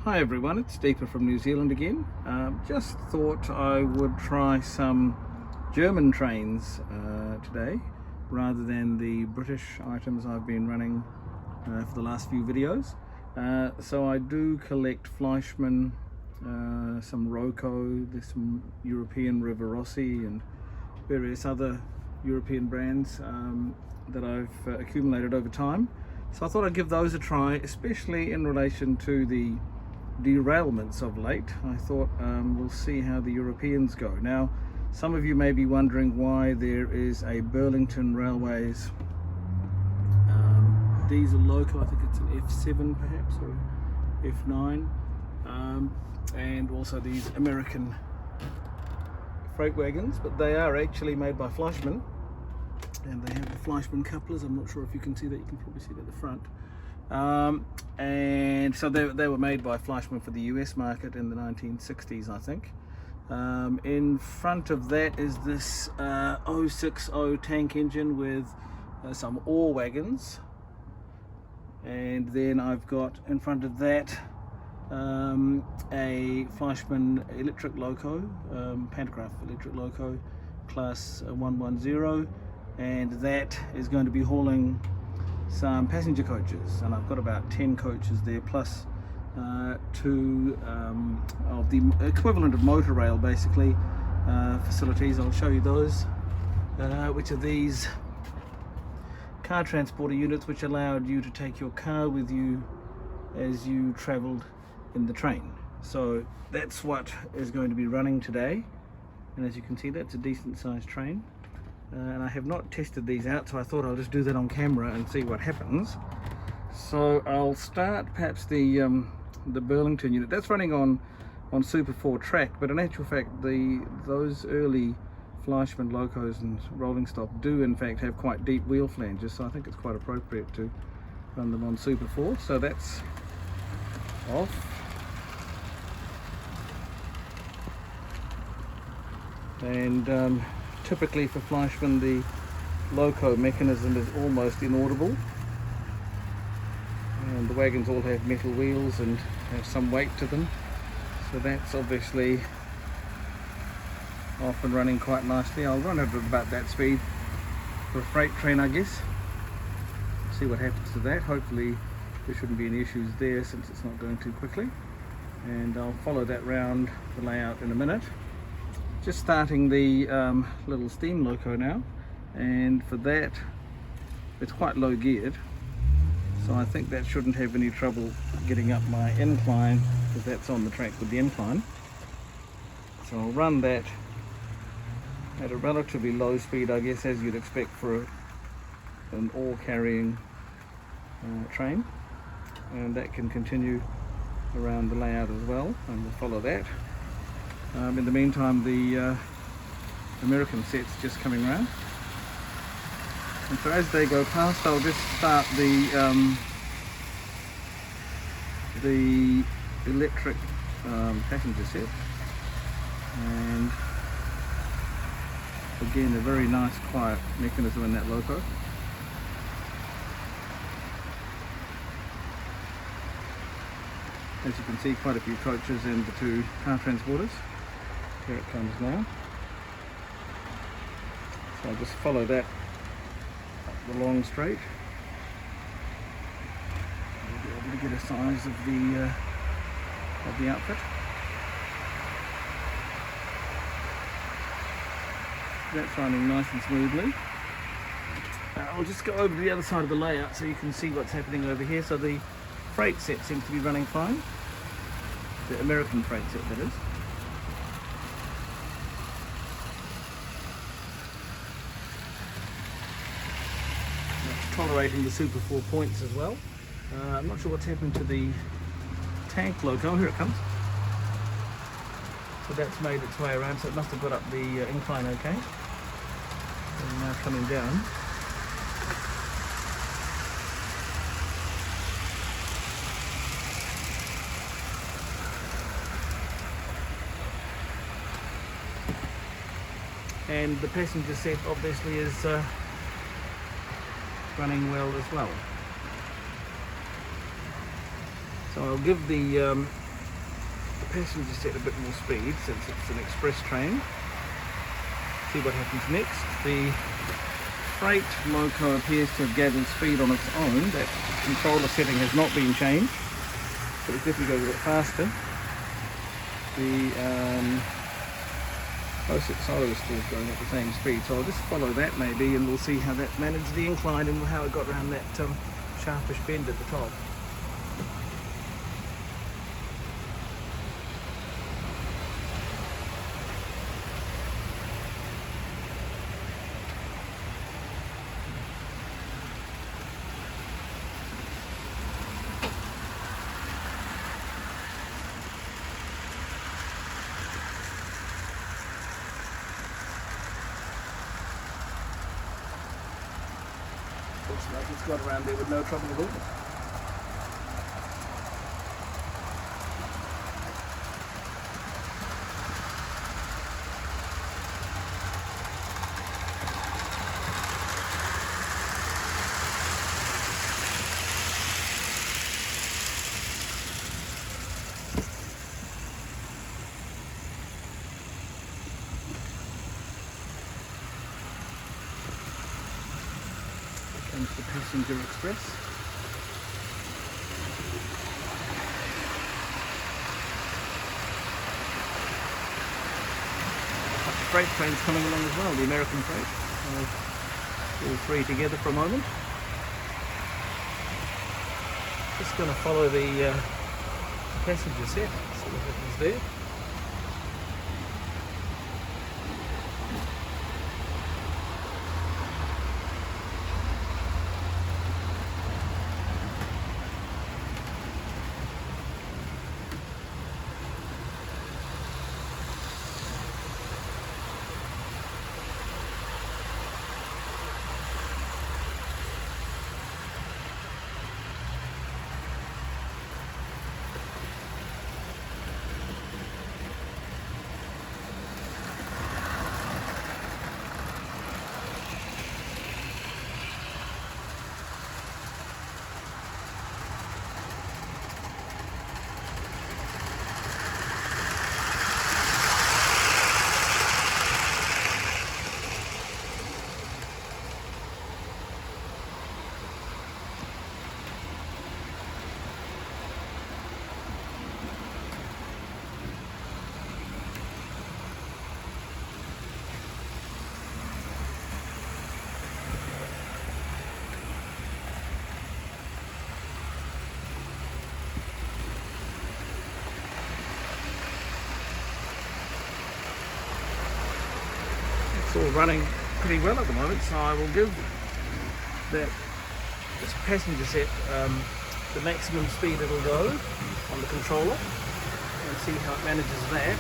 Hi everyone, it's Deepa from New Zealand again. Just thought I would try some German trains today rather than the British items I've been running for the last few videos. So I do collect Fleischmann, some Roco, there's some European Rivarossi and various other European brands that I've accumulated over time. So I thought I'd give those a try, especially in relation to the derailments of late. I thought we'll see how the Europeans go. Now, some of you may be wondering why there is a Burlington Railways diesel loco. I think it's an F7 perhaps, or F9, and also these American freight wagons, but they are actually made by Fleischmann, and they have the Fleischmann couplers. I'm not sure if you can see that. You can probably see that at the front. And so they were made by Fleischmann for the US market in the 1960s, I think. In front of that is this 060 tank engine with some ore wagons, and then I've got in front of that a Fleischmann electric loco, pantograph electric loco, class 110, and that is going to be hauling some passenger coaches, and I've got about 10 coaches there, plus two of the equivalent of motor rail basically facilities. I'll show you those, which are these car transporter units which allowed you to take your car with you as you traveled in the train. So that's what is going to be running today, and as you can see, that's a decent sized train. And I have not tested these out, so I thought I'll just do that on camera and see what happens. So I'll start perhaps the Burlington unit. That's running on Super 4 track, but in actual fact those early Fleischmann locos and rolling stock do in fact have quite deep wheel flanges, so I think it's quite appropriate to run them on Super 4. So that's off. And typically for Fleischmann the loco mechanism is almost inaudible, and the wagons all have metal wheels and have some weight to them, so that's obviously off and running quite nicely. I'll run it at about that speed for a freight train, I guess. See what happens to that. Hopefully there shouldn't be any issues there since it's not going too quickly, and I'll follow that round the layout in a minute. Just starting the little steam loco now, and for that it's quite low geared, so I think that shouldn't have any trouble getting up my incline, because that's on the track with the incline. So I'll run that at a relatively low speed, I guess, as you'd expect for an ore carrying train, and that can continue around the layout as well, and we'll follow that. In the meantime, the American set's just coming around, and so as they go past, I'll just start the electric passenger set, and again a very nice quiet mechanism in that loco. As you can see, quite a few coaches and the two car transporters. Here it comes now. So I'll just follow that up the long straight. I'll be able to get a size of the outfit. That's running nice and smoothly. I'll just go over to the other side of the layout so you can see what's happening over here. So the freight set seems to be running fine. The American freight set, that is. Tolerating the Super 4 points as well. I'm not sure what's happened to the tank loco. Here it comes. So that's made its way around, so it must have got up the incline okay. And now coming down. And the passenger set obviously is running well as well. So I'll give the the passenger set a bit more speed since it's an express train. See what happens next. The freight loco appears to have gathered speed on its own. That controller setting has not been changed, but it definitely goes a bit faster. The opposite side is still going at the same speed, so I'll just follow that maybe, and we'll see how that managed the incline and how it got around that sharpish bend at the top. Looks like it's got around there with no trouble at all. Comes the Passenger Express. The freight train's coming along as well, the American freight. All three together for a moment. Just going to follow the passenger set, see what happens there. All running pretty well at the moment, so I will give this passenger set the maximum speed it'll go on the controller and see how it manages that.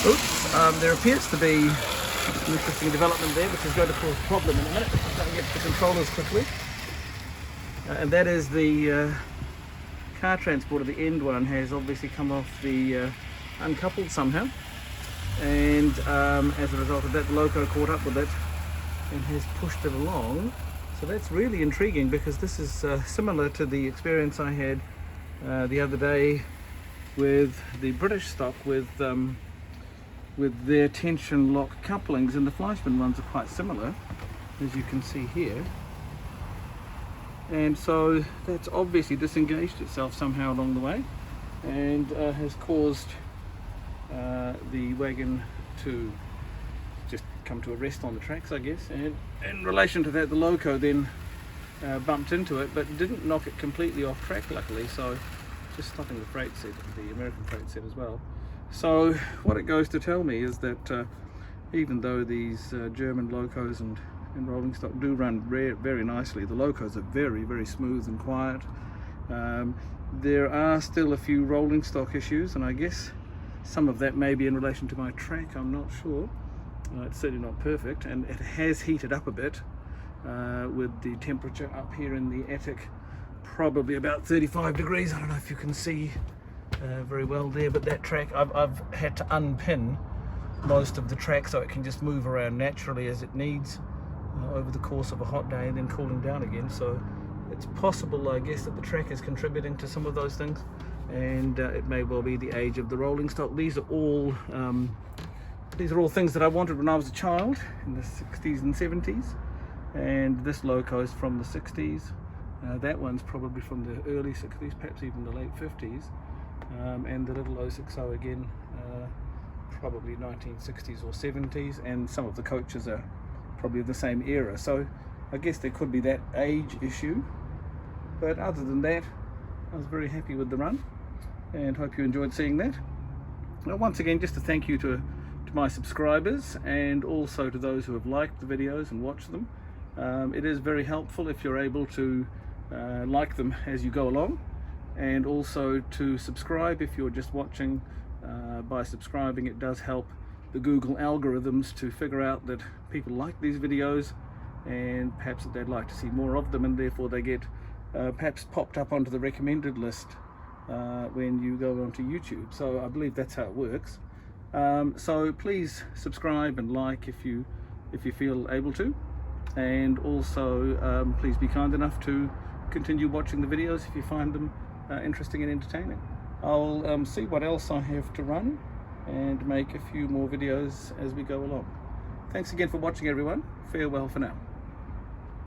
Oops, there appears to be an interesting development there which is going to cause a problem in a minute if I don't get the controllers quickly. And that is the car transporter, the end one, has obviously come off the uncoupled somehow, and as a result of that the loco caught up with it and has pushed it along. So that's really intriguing, because this is similar to the experience I had the other day with the British stock with their tension lock couplings, and the Fleischmann ones are quite similar, as you can see here. And so that's obviously disengaged itself somehow along the way and has caused the wagon to just come to a rest on the tracks, I guess. And in relation to that, the loco then bumped into it, but didn't knock it completely off track, luckily, so just stopping the freight set, the American freight set as well. So what it goes to tell me is that even though these German locos and rolling stock do run very nicely, the locos are very smooth and quiet. There are still a few rolling stock issues, and I guess some of that may be in relation to my track, I'm not sure. It's certainly not perfect, and it has heated up a bit with the temperature up here in the attic, probably about 35 degrees. I don't know if you can see very well there, but that track, I've had to unpin most of the track so it can just move around naturally as it needs over the course of a hot day, and then cooling down again. So it's possible, I guess, that the track is contributing to some of those things, and it may well be the age of the rolling stock. These are all things that I wanted when I was a child in the 60s and 70s, and this loco is from the 60s. That one's probably from the early 60s, perhaps even the late 50s, and the little 060 again, probably 1960s or 70s, and some of the coaches are probably of the same era. So I guess there could be that age issue, but other than that, I was very happy with the run, and hope you enjoyed seeing that. Now, once again, just a thank you to my subscribers, and also to those who have liked the videos and watched them. It is very helpful if you're able to like them as you go along, and also to subscribe if you're just watching. By subscribing, it does help the Google algorithms to figure out that people like these videos, and perhaps that they'd like to see more of them, and therefore they get perhaps popped up onto the recommended list when you go onto YouTube. So I believe that's how it works. So please subscribe and like if you feel able to, and also please be kind enough to continue watching the videos if you find them interesting and entertaining. I'll see what else I have to run and make a few more videos as we go along. Thanks again for watching, everyone. Farewell for now.